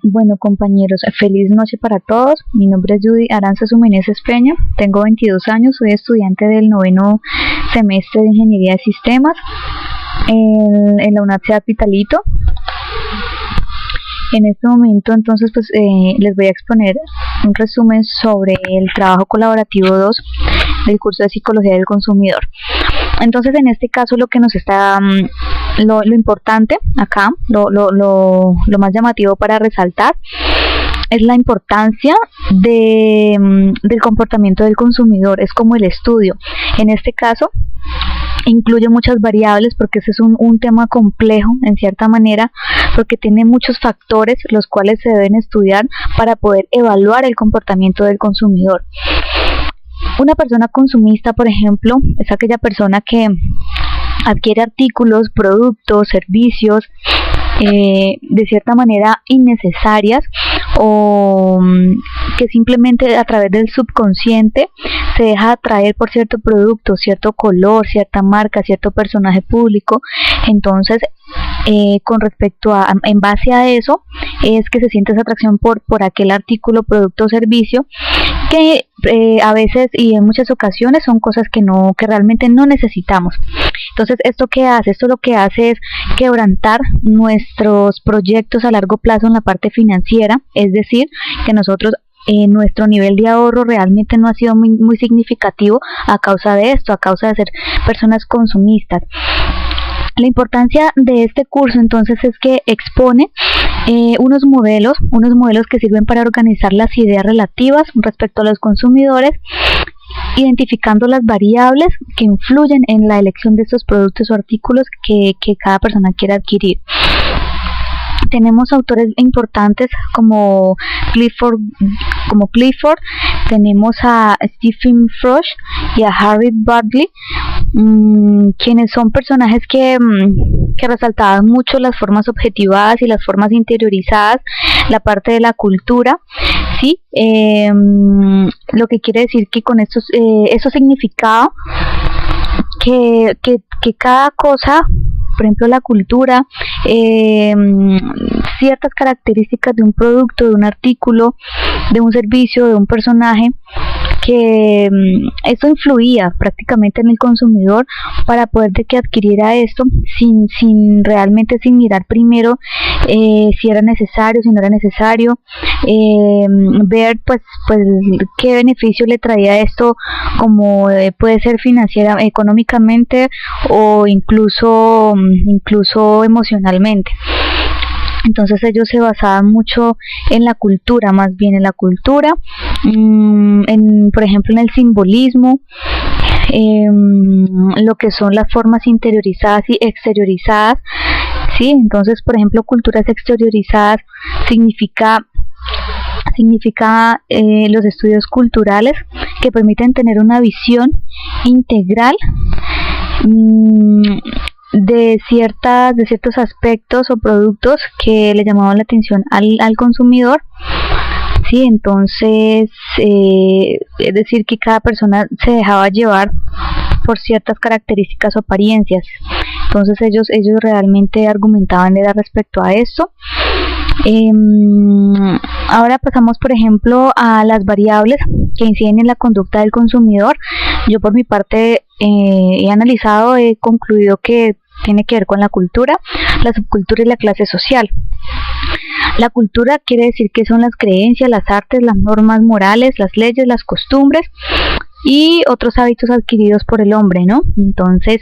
Bueno, compañeros, feliz noche para todos. Mi nombre es Judy Aranzazu Meneses Peña, tengo 22 años, soy estudiante del noveno semestre de Ingeniería de Sistemas en la Universidad Pitalito. En este momento, entonces, les voy a exponer un resumen sobre el trabajo colaborativo 2 del curso de Psicología del Consumidor. Entonces, en este caso, lo que nos está, lo importante acá, lo más llamativo para resaltar es la importancia del comportamiento del consumidor. Es como el estudio. En este caso, incluye muchas variables porque ese es un tema complejo en cierta manera, porque tiene muchos factores los cuales se deben estudiar para poder evaluar el comportamiento del consumidor. Una persona consumista, por ejemplo, es aquella persona que adquiere artículos, productos, servicios de cierta manera innecesarias, o que simplemente a través del subconsciente se deja atraer por cierto producto, cierto color, cierta marca, cierto personaje público. Entonces, con respecto a, en base a eso, es que se siente esa atracción por aquel artículo, producto o servicio, que a veces y en muchas ocasiones son cosas que realmente no necesitamos. Entonces, ¿esto qué hace? Esto lo que hace es quebrantar nuestros proyectos a largo plazo en la parte financiera, es decir, que nosotros nuestro nivel de ahorro realmente no ha sido muy significativo a causa de esto, a causa de ser personas consumistas. La importancia de este curso entonces es que expone unos modelos que sirven para organizar las ideas relativas respecto a los consumidores, identificando las variables que influyen en la elección de estos productos o artículos que cada persona quiere adquirir. Tenemos autores importantes como Clifford, tenemos a Stephen Frosch y a Harriet Bartley, quienes son personajes que resaltaban mucho las formas objetivadas y las formas interiorizadas, la parte de la cultura, ¿sí? Lo que quiere decir que con eso significaba que cada cosa, por ejemplo la cultura, ciertas características de un producto, de un artículo, de un servicio, de un personaje, que eso influía prácticamente en el consumidor para poder de que adquiriera esto sin mirar primero si era necesario, si no era necesario, ver pues qué beneficio le traía esto, como puede ser financiera, económicamente, o incluso emocionalmente. Entonces ellos se basaban mucho en la cultura, más bien en la cultura, por ejemplo en el simbolismo, lo que son las formas interiorizadas y exteriorizadas, ¿sí? Entonces, por ejemplo, culturas exteriorizadas significa los estudios culturales que permiten tener una visión integral de ciertos aspectos o productos que le llamaban la atención al consumidor, ¿sí? Entonces, es decir, que cada persona se dejaba llevar por ciertas características o apariencias. Entonces ellos realmente argumentaban respecto a esto. Ahora pasamos, por ejemplo, a las variables que inciden en la conducta del consumidor. Yo por mi parte he analizado, he concluido que tiene que ver con la cultura, la subcultura y la clase social. La cultura quiere decir que son las creencias, las artes, las normas morales, las leyes, las costumbres y otros hábitos adquiridos por el hombre, ¿no? Entonces,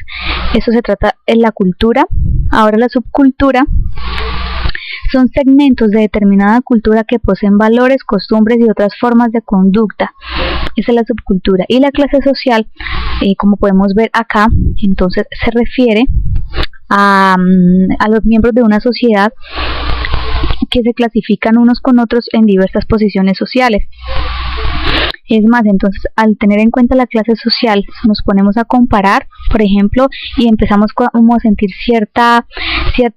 eso se trata en la cultura. Ahora la subcultura son segmentos de determinada cultura que poseen valores, costumbres y otras formas de conducta. Esa es la subcultura. Y la clase social, como podemos ver acá, entonces se refiere a los miembros de una sociedad que se clasifican unos con otros en diversas posiciones sociales. Es más, entonces, al tener en cuenta la clase social, nos ponemos a comparar, por ejemplo, y empezamos como a sentir cierta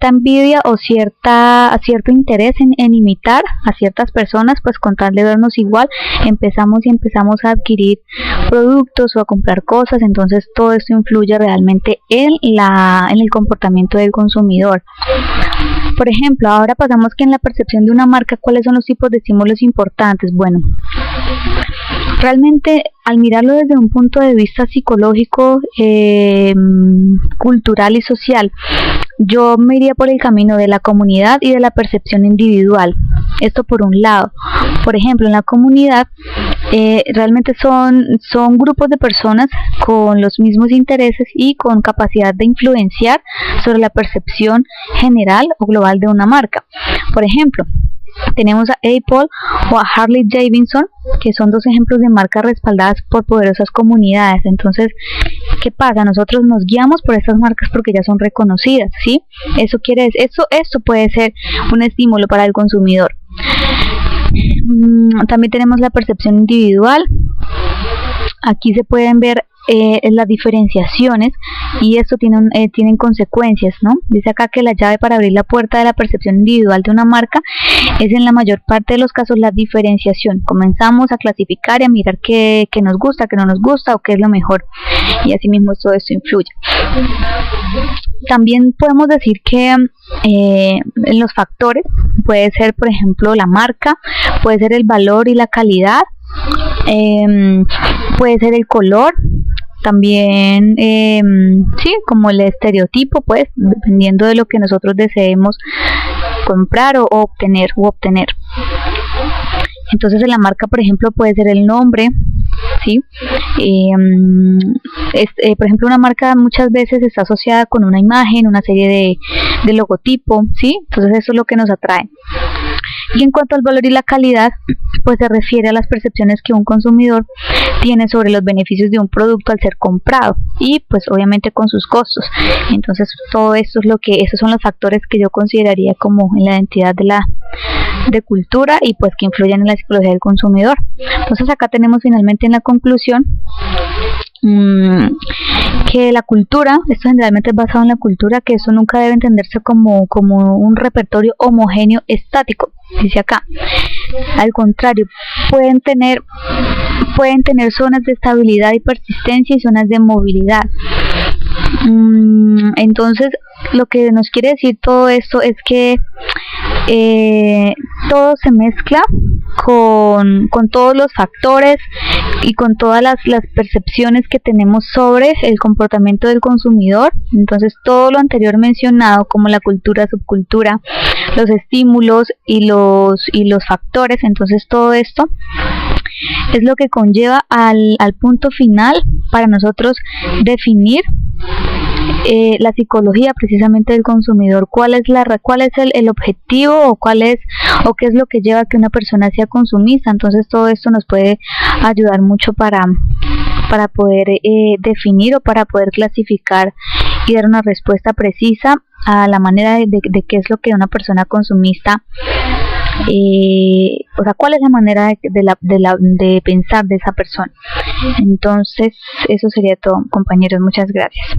envidia o cierto interés en imitar a ciertas personas, pues con tal de vernos igual, empezamos a adquirir productos o a comprar cosas. Entonces todo esto influye realmente en el comportamiento del consumidor. Por ejemplo, ahora pasamos que en la percepción de una marca, ¿cuáles son los tipos de estímulos importantes? Bueno, realmente al mirarlo desde un punto de vista psicológico, cultural y social, yo me iría por el camino de la comunidad y de la percepción individual. Esto por un lado. Por ejemplo, en la comunidad realmente son grupos de personas con los mismos intereses y con capacidad de influenciar sobre la percepción general o global de una marca. Por ejemplo, tenemos a Apple o a Harley Davidson, que son dos ejemplos de marcas respaldadas por poderosas comunidades. Entonces, ¿qué pasa? Nosotros nos guiamos por estas marcas porque ya son reconocidas, ¿sí? Esto puede ser un estímulo para el consumidor. También tenemos la percepción individual. Aquí se pueden ver las diferenciaciones y esto tienen consecuencias, ¿no? Dice acá que la llave para abrir la puerta de la percepción individual de una marca es en la mayor parte de los casos la diferenciación. Comenzamos a clasificar y a mirar qué nos gusta, qué no nos gusta o qué es lo mejor, y así mismo todo esto influye. También podemos decir que en los factores puede ser, por ejemplo, la marca, puede ser el valor y la calidad, puede ser el color, también sí, como el estereotipo, pues dependiendo de lo que nosotros deseemos comprar o obtener. Entonces en la marca, por ejemplo, puede ser el nombre, ¿sí? Por ejemplo, una marca muchas veces está asociada con una imagen, una serie de logotipo, ¿sí? Entonces eso es lo que nos atrae. Y en cuanto al valor y la calidad, pues se refiere a las percepciones que un consumidor tiene sobre los beneficios de un producto al ser comprado y pues obviamente con sus costos. Entonces todo esto esos son los factores que yo consideraría como en la identidad de cultura y pues que influyen en la psicología del consumidor. Entonces acá tenemos finalmente en la conclusión que la cultura, esto generalmente es basado en la cultura, que eso nunca debe entenderse como un repertorio homogéneo estático, dice acá. Al contrario, pueden tener zonas de estabilidad y persistencia y zonas de movilidad. Entonces, lo que nos quiere decir todo esto es que todo se mezcla con todos los factores y con todas las percepciones que tenemos sobre el comportamiento del consumidor. Entonces todo lo anterior mencionado, como la cultura, subcultura, los estímulos y los factores, entonces todo esto es lo que conlleva al punto final para nosotros definir la psicología precisamente del consumidor, cuál es el objetivo o qué es lo que lleva a que una persona sea consumista. Entonces todo esto nos puede ayudar mucho para poder definir o para poder clasificar y dar una respuesta precisa a la manera de qué es lo que una persona consumista, o sea, cuál es la manera de pensar de esa persona. Entonces eso sería todo, compañeros, muchas gracias.